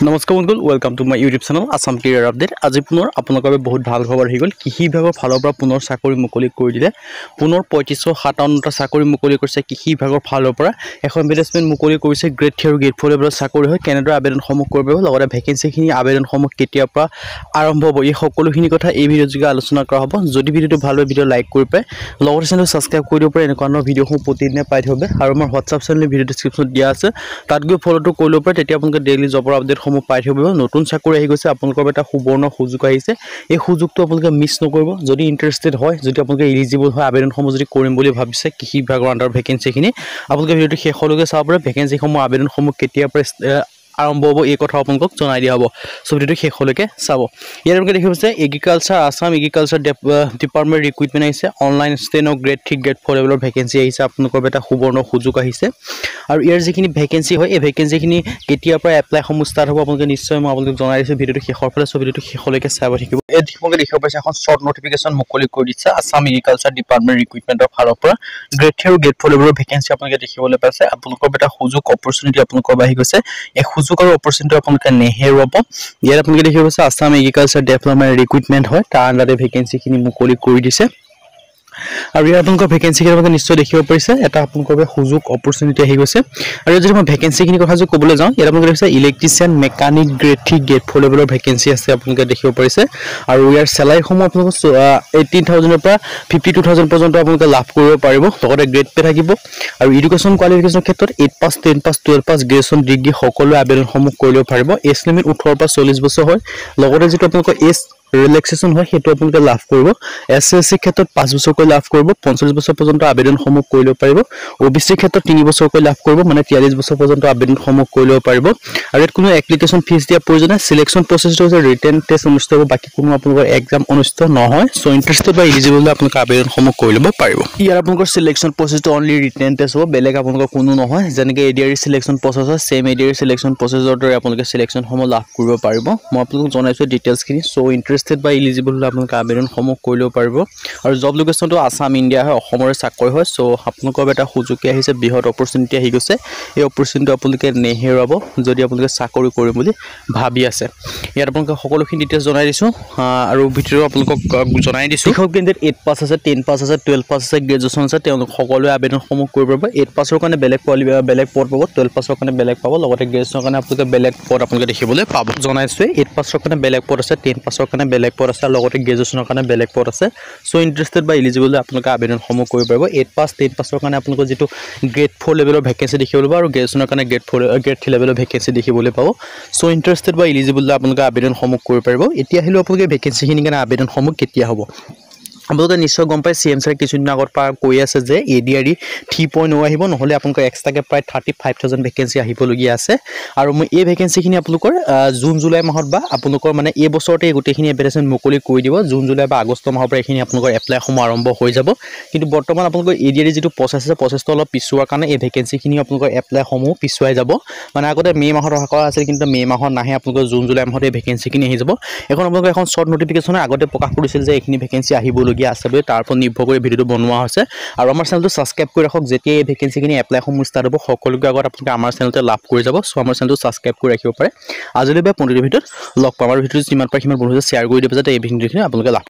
নমস্কাৰ বন্ধুসকল, welcome to my YouTube channel Assam career update. আজি পুনৰ আপোনালোকৰ বাবে বহুত ভাল খবৰ আহি গ'ল। কৃষি বিভাগৰ ফালৰ পৰা পুনৰ চাকৰি মুকলি কৰি দিলে। পুনৰ 3557টা চাকৰি মুকলি কৰিছে কৃষি বিভাগৰ ফালৰ পৰা। এখন এডভাৰটাইজমেণ্ট মুকলি কৰিছে গ্ৰেড 3 আৰু গ্ৰেড 4 লেভেলৰ চাকৰি হয় কেনেদৰে আবেদনসমূহ কৰিব পাৰিব, লগতে ভেকেঞ্চিখিনি আবেদনসমূহ কেতিয়াৰ পৰা আৰম্ভ হ'ব, এই সকলোখিনি কথা এই ভিডিঅ'ৰ যোগে আলোচনা কৰা হ'ব। যদি ভিডিঅ'টো ভাল হয় ভিডিঅ' লাইক কৰি পায়, লগতে চেনেলটো ছাবস্ক্ৰাইব কৰি দিব পাৰে। এনেকুৱা ধৰণৰ ভিডিঅ'সমূহ প্ৰতিদিনে পাই থাকিব আৰু আমাৰ হোৱাটছআপ চেনেল ভিডিঅ' ডেছক্ৰিপশ্যনত দিয়া আছে, তাত গৈ ফ'ল'টো কৰি ল'ব পাৰে। তেতিয়া আপোনালোকে ডেইলি জবৰ আপডেটসমূহ পাই থাকিব। নতুন চাকৰি আহি গৈছে, আপোনালোকৰ এটা সুবৰ্ণ সুযোগ আহিছে। এই সুযোগটো আপোনালোকে মিছ নকৰিব। যদি ইণ্টাৰেষ্টেড হয়, যদি আপোনালোকে এলিজিবল হয়, আবেদনসমূহ যদি কৰিম বুলি ভাবিছে কৃষি বিভাগৰ আণ্ডাৰ ভেকেঞ্চিখিনি, আপোনালোকে ভিডিঅ'টো শেষলৈকে চাব পাৰে। ভেকেঞ্চিসমূহ আবেদনসমূহ কেতিয়াৰ পৰা আৰম্ভ হ'ব এই কথা আপোনালোকক জনাই দিয়া হ'ব। চ' ভিডিঅ'টো শেষলৈকে চাব। ইয়াৰ আপোনালোকে দেখিব যে agriculture Assam agriculture department recruitment আহিছে। অনলাইন ষ্টেনো গ্ৰেড 3 গ্ৰেড 4 লেভেলৰ ভেকেঞ্চি আহিছে। আপোনালোকৰ এটা সুবৰ্ণ সুযোগ আহিছে আৰু ইয়াৰ যিখিনি ভেকেঞ্চি হয়, এই ভেকেঞ্চিখিনি কেতিয়াৰ পৰা এপ্লাইসমূহ ষ্টাৰ্ট হ'ব আপোনালোকে নিশ্চয় মই আপোনালোকক জনাই দিছোঁ ভিডিঅ'টো শেষৰ ফালে। চ' ভিডিঅ'টো শেষলৈকে চাব থাকিব। এই আপোনালোকে দেখিব পাইছে এখন শ্বৰ্ট নটিফিকেশ্যন মুকলি কৰি দিছে আছাম এগ্ৰিকালচাৰ ডিপাৰ্টমেণ্ট ৰিক্ৰুইটমেণ্টৰ ফালৰ পৰা। গ্ৰেড 3 আৰু গ্ৰেড 4 লেভেলৰ ভেকেঞ্চি আপোনালোকে দেখিবলৈ পাইছে। আপোনালোকৰ এটা সুযোগ অপৰচুনিটি আপোনালোকৰ আহি গৈছে। এই সুযোগ আৰু অপৰচুনিটি আপোনালোকে নেহেৰুৱাব। ইয়াত আপোনালোকে দেখিব পাইছে আছাম এগ্ৰিকালচাৰ ডেভেলপমেণ্ট ৰিক্ৰুইটমেণ্ট হয়, তাৰ আণ্ডাৰতে ভেকেঞ্চিখিনি মুকলি কৰি দিছে। আৰু ইয়াৰ আপোনালোকৰ ভেকেঞ্চিখিনি আপোনালোকে নিশ্চয় দেখিব পাৰিছে। এটা আপোনালোকৰ সুযোগ অপৰচুনিটি আহি গৈছে। আৰু যদি মই ভেকেঞ্চিখিনিৰ কথা যদি ক'বলৈ যাওঁ, ইয়াত আপোনালোকে দেখিছে ইলেক্ট্ৰিচিয়ান মেকানিক গ্ৰেড 3 গ্ৰেড 4 লেভেলৰ ভেকেঞ্চি আছে আপোনালোকে দেখিব পাৰিছে। আৰু ইয়াৰ চেলাৰীসমূহ আপোনালোকে 18,000ৰ পৰা 52,000 পৰ্যন্ত আপোনালোকে লাভ কৰিব পাৰিব। লগতে গ্ৰেড পে থাকিব। আৰু এডুকেশ্যন কোৱালিফিকেশ্যনৰ ক্ষেত্ৰত 8 পাছ 10 পাছ 12 পাছ গ্ৰেজুৱেশ্যন ডিগ্ৰী সকলোৱে আবেদনসমূহ কৰিব পাৰিব। এজ লিমিট 18 পৰা 40 বছৰ হয়। লগতে যিটো আপোনালোকৰ এজ ৰিলেক্সেশ্যন হয় সেইটো আপোনালোকে লাভ কৰিব। SC ক্ষেত্ৰত 5 বছৰকৈ লাভ কৰিব। 45 বছৰ পৰ্যন্ত আবেদনসমূহ কৰি ল'ব পাৰিব। OBC ক্ষেত্ৰত 3 বছৰকৈ লাভ কৰিব, মানে 43 বছৰ পৰ্যন্ত আবেদনসমূহ কৰি ল'ব পাৰিব। আৰু ইয়াত কোনো এপ্লিকেশ্যন ফিজ দিয়া প্ৰয়োজন নাই। চিলেকশ্যন প্ৰচেছটো হৈছে ৰিটেন টেষ্ট অনুষ্ঠিত হ'ব, বাকী কোনো আপোনালোকৰ এক্সাম অনুষ্ঠিত নহয়। চ' ইণ্টাৰেষ্টেড বা এলিজিবল হ'লে আপোনালোকে আবেদনসমূহ কৰি ল'ব পাৰিব। ইয়াৰ আপোনালোকৰ চিলেকশ্যন প্ৰচেছটো অনলি ৰিটেন টেষ্ট হ'ব, বেলেগ আপোনালোকৰ কোনো নহয়। যেনেকৈ ADRE চিলেকশ্যন প্ৰচেছ হয়, ছেম ADRE চিলেকশ্যন প্ৰচেছৰ দৰে আপোনালোকে চিলেকশ্যনসমূহ লাভ কৰিব পাৰিব। মই আপোনালোকক জনাইছোঁ ডিটেইলছখিনি। চ' ইণ্টাৰেষ্টেড বা এলিজিবল হ'লে আপোনালোকে আবেদনসমূহ কৰি ল'ব পাৰিব। আৰু জব লোকেশ্যনটো আছাম ইণ্ডিয়া হয়, অসমৰে চাকৰি হয়। চ' আপোনালোকৰ এটা সুযোগে আহিছে, বৃহৎ অপৰচুনিটি আহি গৈছে। এই অপৰচুনিটি আপোনালোকে নেহেৰুৱাব যদি আপোনালোকে চাকৰি কৰিম বুলি ভাবি আছে। ইয়াত আপোনালোকে সকলোখিনি ডিটেইলছ জনাই দিছোঁ আৰু ভিডিঅ'টো আপোনালোকক জনাই দিছোঁ। শিক্ষক কেন্দ্ৰত 8 পাছ আছে, 10 পাছ আছে, 12 পাছ আছে, গ্ৰেজুৱেশ্যন আছে, তেওঁলোক সকলোৱে আবেদনসমূহ কৰিব পাৰিব। 8 পাছৰ কাৰণে বেলেগ পদ পাব, 12 পাছৰ কাৰণে বেলেগ পাব, লগতে গ্ৰেজুৱেশ্যনৰ কাৰণে আপোনালোকে বেলেগ পদ আপোনালোকে দেখিবলৈ পাব। জনাইছোঁ 8 পাছৰ কাৰণে বেলেগ পদ আছে, 10 পাছৰ কাৰণে বেলেগ পদ আছে, লগতে গ্ৰেজুৱেশ্যনৰ কাৰণে বেলেগ পদ আছে। চ' ইণ্টাৰেষ্টেড বা এলিজিবল আপোনালোকে আবেদনসমূহ কৰিব পাৰিব। 8 পাছ 10 পাছৰ কাৰণে আপোনালোকৰ যিটো গ্ৰেড 4 লেভেলৰ ভেকেঞ্চি দেখিবলৈ পাব, আৰু গ্ৰেজুৱেশ্যনৰ কাৰণে গ্ৰেড 3 লেভেলৰ ভেকেঞ্চি দেখিবলৈ পাব। চ' ইণ্টাৰেষ্টেড বা এলিজিবল আপোনালোকে আবেদনসমূহ কৰিব পাৰিব। এতিয়া আহিলেও আপোনালোকে ভেকেঞ্চিখিনিৰ কাৰণে আবেদনসমূহ কেতিয়া হ'ব। আপোনালোকে নিশ্চয় গম পায় CM ছাৰে কিছুদিন আগত কৈ আছে যে ADRE 3.0 আহিব, নহ'লে আপোনালোকৰ এক্সট্ৰাকৈ প্ৰায় 35,000 ভেকেঞ্চি আহিবলগীয়া আছে। আৰু মই এই ভেকেঞ্চিখিনি আপোনালোকৰ জুন জুলাই মাহত বা আপোনালোকৰ মানে এই বছৰতে গোটেইখিনি এডভাৰটাইজমেণ্ট মুকলি কৰি দিব। জুন জুলাই বা আগষ্ট মাহৰ পৰা এইখিনি আপোনালোকৰ এপ্লাইসমূহ আৰম্ভ হৈ যাব। কিন্তু বৰ্তমান আপোনালোকৰ ADRE যিটো প্ৰচেছ আছে, প্ৰচেছটো অলপ পিছুৱাৰ কাৰণে এই ভেকেঞ্চিখিনি আপোনালোকৰ এপ্লাইসমূহ পিছুৱাই যাব। মানে আগতে মে' মাহত অহা কৰা আছিল, কিন্তু মে' মাহত নাহে, আপোনালোকৰ জুন জুলাই মাহত এই ভেকেঞ্চিখিনি আহি যাব। এখন আপোনালোকৰ এখন শ্বৰ্ট নটিফিকেশ্যনে আগতে প্ৰকাশ কৰিছিল যে এইখিনি ভেকেঞ্চি আহিবলগীয়া আছে বুলি, তাৰ ওপৰত নিৰ্ভৰ কৰি ভিডিঅ'টো বনোৱা হৈছে। আৰু আমাৰ চেনেলটো ছাবস্ক্ৰাইব কৰি ৰাখক, যেতিয়া এই ভেকেঞ্চিখিনি এপ্লাইসমূহ ষ্টাৰ্ট হ'ব সকলোকে আগত আপোনালোকে আমাৰ চেনেলতে লাভ কৰি যাব। চ' আমাৰ চেনেলটো ছাবস্ক্ৰাইব কৰি ৰাখিব পাৰে। আজিলৈ বা 15 ভিডিঅ'ত লগ পাম। আৰু ভিডিঅ'টো যিমান পাৰে সিমান বন্ধু শ্বেয়াৰ কৰি দিব যাতে এই ভিডিঅ'খিনি আপোনালোকে লাভ